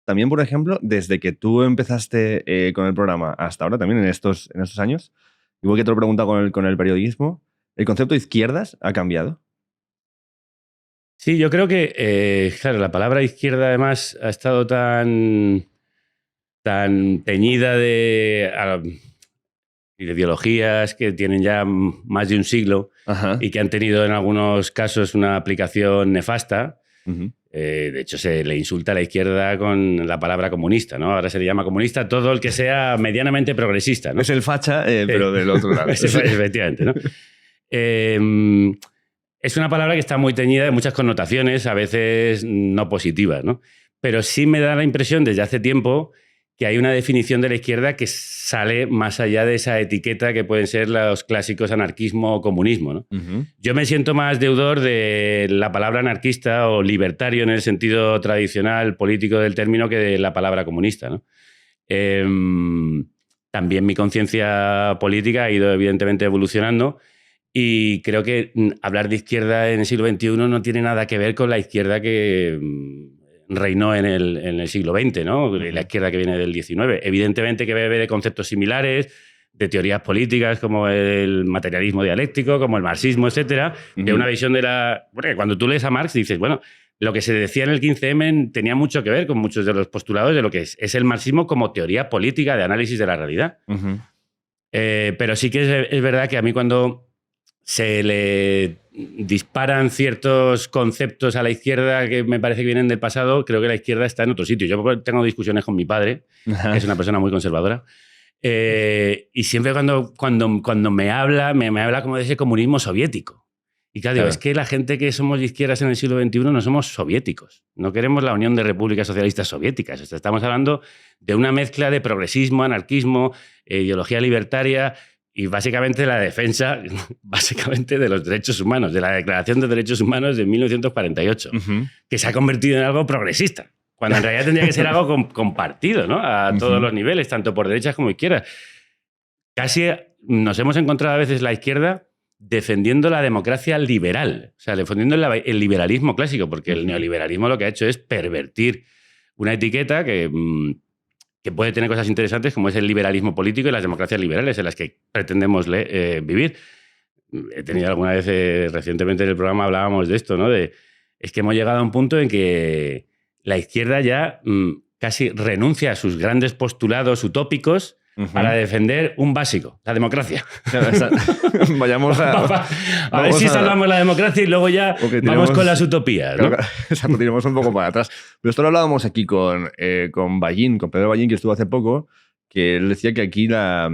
también, por ejemplo, desde que tú empezaste con el programa hasta ahora, también en estos años, igual que te lo he preguntado con el periodismo, ¿el concepto de izquierdas ha cambiado? Sí, yo creo que, claro, la palabra izquierda además ha estado tan teñida de ideologías que tienen ya más de un siglo. Ajá. Y que han tenido en algunos casos una aplicación nefasta. Uh-huh. De hecho, se le insulta a la izquierda con la palabra comunista, ¿no? Ahora se le llama comunista todo el que sea medianamente progresista, ¿no? Es el facha, pero del otro lado. Efectivamente, ¿no? Es una palabra que está muy teñida de muchas connotaciones, a veces no positivas, ¿no? Pero sí me da la impresión desde hace tiempo que hay una definición de la izquierda que sale más allá de esa etiqueta que pueden ser los clásicos anarquismo o comunismo, ¿no? Uh-huh. Yo me siento más deudor de la palabra anarquista o libertario en el sentido tradicional político del término que de la palabra comunista, ¿no? También mi conciencia política ha ido evidentemente evolucionando y creo que hablar de izquierda en el siglo XXI no tiene nada que ver con la izquierda que reinó en el siglo XX, ¿no? La izquierda que viene del XIX. Evidentemente que bebe de conceptos similares, de teorías políticas como el materialismo dialéctico, como el marxismo, etcétera, de una visión de la... Porque cuando tú lees a Marx dices, bueno, lo que se decía en el 15M tenía mucho que ver con muchos de los postulados de lo que es el marxismo como teoría política de análisis de la realidad. Uh-huh. Pero sí que es verdad que a mí cuando se le disparan ciertos conceptos a la izquierda que me parece que vienen del pasado, creo que la izquierda está en otro sitio. Yo tengo discusiones con mi padre, que es una persona muy conservadora, y siempre cuando me habla como de ese comunismo soviético. Y claro, digo, es que la gente que somos de izquierdas en el siglo XXI no somos soviéticos. No queremos la Unión de Repúblicas Socialistas Soviéticas. Estamos hablando de una mezcla de progresismo, anarquismo, ideología libertaria y básicamente la defensa de los derechos humanos, de la Declaración de Derechos Humanos de 1948, uh-huh. que se ha convertido en algo progresista, cuando en realidad tendría que ser algo compartido, ¿no? A todos uh-huh. los niveles, tanto por derechas como izquierdas. Casi nos hemos encontrado a veces la izquierda defendiendo la democracia liberal, o sea, defendiendo el liberalismo clásico, porque el neoliberalismo lo que ha hecho es pervertir una etiqueta que puede tener cosas interesantes como es el liberalismo político y las democracias liberales en las que pretendemos vivir. He tenido alguna vez, recientemente en el programa hablábamos de esto, ¿no? Es que hemos llegado a un punto en que la izquierda ya casi renuncia a sus grandes postulados utópicos uh-huh. para defender un básico, la democracia. Vayamos a ver si salvamos la democracia y luego ya vamos con las utopías, ¿no? Claro, tiramos un poco para atrás. Pero esto lo hablábamos aquí con Pedro Ballín, que estuvo hace poco, que él decía que aquí la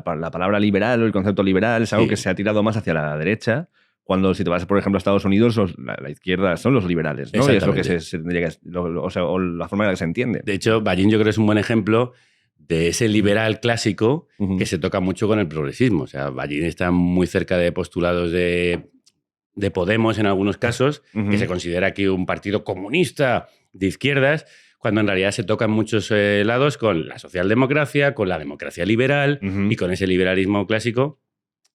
palabra liberal o el concepto liberal es algo que se ha tirado más hacia la derecha, cuando si te vas, por ejemplo, a Estados Unidos, la izquierda son los liberales, ¿no? Y es lo que se tendría que... o la forma en la que se entiende. De hecho, Ballín yo creo que es un buen ejemplo de ese liberal clásico uh-huh. que se toca mucho con el progresismo. O sea, Ballín está muy cerca de postulados de Podemos en algunos casos, uh-huh. que se considera aquí un partido comunista de izquierdas, cuando en realidad se tocan muchos lados con la socialdemocracia, con la democracia liberal uh-huh. y con ese liberalismo clásico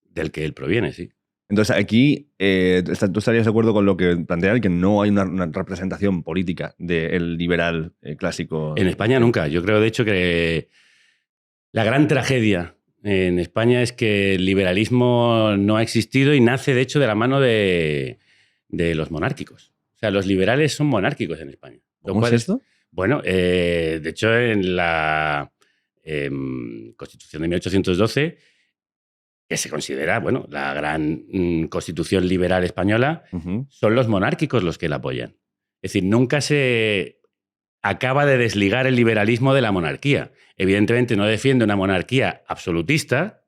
del que él proviene, sí. Entonces, aquí, ¿tú estarías de acuerdo con lo que plantean, que no hay una representación política del liberal clásico? En España nunca. Yo creo, de hecho, que la gran tragedia en España es que el liberalismo no ha existido y nace, de hecho, de la mano de los monárquicos. O sea, los liberales son monárquicos en España. ¿Cómo es esto? Bueno, de hecho, en la Constitución de 1812... que se considera, bueno, la gran constitución liberal española, uh-huh. son los monárquicos los que la apoyan. Es decir, nunca se acaba de desligar el liberalismo de la monarquía. Evidentemente no defiende una monarquía absolutista,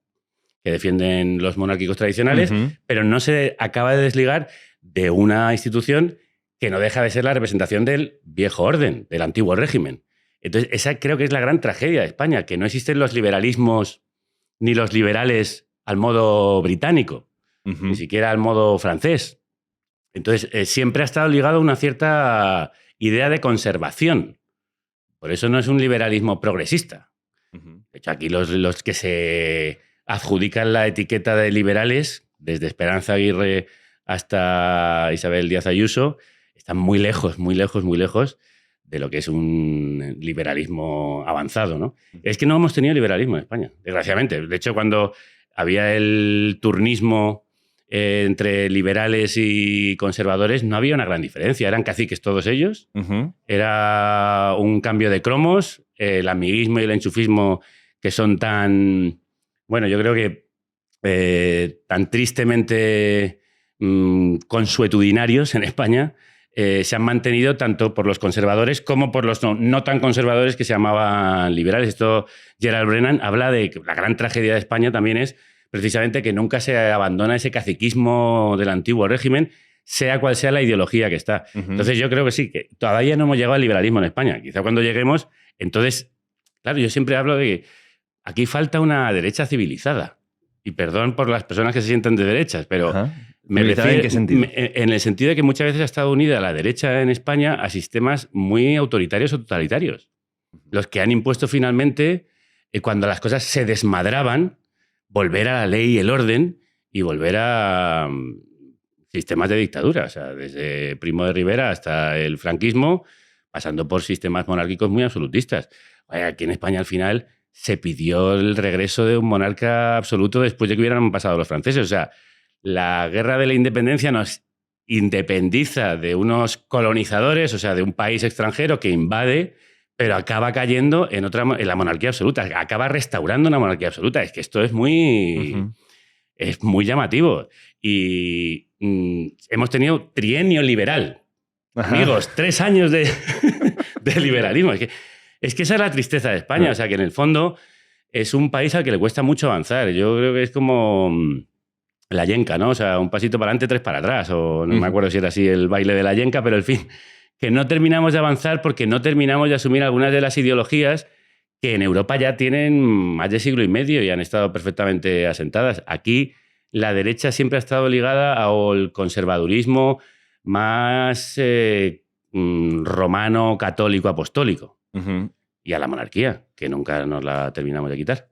que defienden los monárquicos tradicionales, uh-huh. pero no se acaba de desligar de una institución que no deja de ser la representación del viejo orden, del antiguo régimen. Entonces, esa creo que es la gran tragedia de España, que no existen los liberalismos ni los liberales al modo británico, uh-huh. ni siquiera al modo francés. Entonces, siempre ha estado ligado a una cierta idea de conservación. Por eso no es un liberalismo progresista. Uh-huh. De hecho, aquí los que se adjudican la etiqueta de liberales, desde Esperanza Aguirre hasta Isabel Díaz Ayuso, están muy lejos de lo que es un liberalismo avanzado, ¿no? Es que no hemos tenido liberalismo en España, desgraciadamente. De hecho, cuando había el turnismo entre liberales y conservadores, no había una gran diferencia. Eran caciques todos ellos. Era un cambio de cromos, el amiguismo y el enchufismo que son tan... Bueno, yo creo que tan tristemente consuetudinarios en España, se han mantenido tanto por los conservadores como por los no tan conservadores que se llamaban liberales. Esto, Gerald Brennan habla de que la gran tragedia de España también es precisamente que nunca se abandona ese caciquismo del antiguo régimen, sea cual sea la ideología que está. Entonces yo creo que sí, que todavía no hemos llegado al liberalismo en España. Quizá cuando lleguemos, entonces, claro, yo siempre hablo de que aquí falta una derecha civilizada. Y perdón por las personas que se sienten de derechas, pero... Me refiero, ¿en qué sentido? En el sentido de que muchas veces ha estado unida la derecha en España a sistemas muy autoritarios o totalitarios. Los que han impuesto finalmente, cuando las cosas se desmadraban, volver a la ley y el orden y volver a sistemas de dictadura. O sea, desde Primo de Rivera hasta el franquismo, pasando por sistemas monárquicos muy absolutistas. Aquí en España al final se pidió el regreso de un monarca absoluto después de que hubieran pasado los franceses. O sea, la guerra de la independencia nos independiza de unos colonizadores, o sea, de un país extranjero que invade, pero acaba cayendo en la monarquía absoluta. Acaba restaurando una monarquía absoluta. Es que esto es muy llamativo. Y hemos tenido trienio liberal. Amigos, 3 años de liberalismo. Es que esa es la tristeza de España. O sea, que en el fondo es un país al que le cuesta mucho avanzar. Yo creo que es como... la yenca, ¿no? O sea, un pasito para adelante, 3 para atrás. O no me acuerdo si era así el baile de la yenca, pero en fin, que no terminamos de avanzar porque no terminamos de asumir algunas de las ideologías que en Europa ya tienen más de siglo y medio y han estado perfectamente asentadas. Aquí la derecha siempre ha estado ligada al conservadurismo más romano, católico, apostólico. Y a la monarquía, que nunca nos la terminamos de quitar.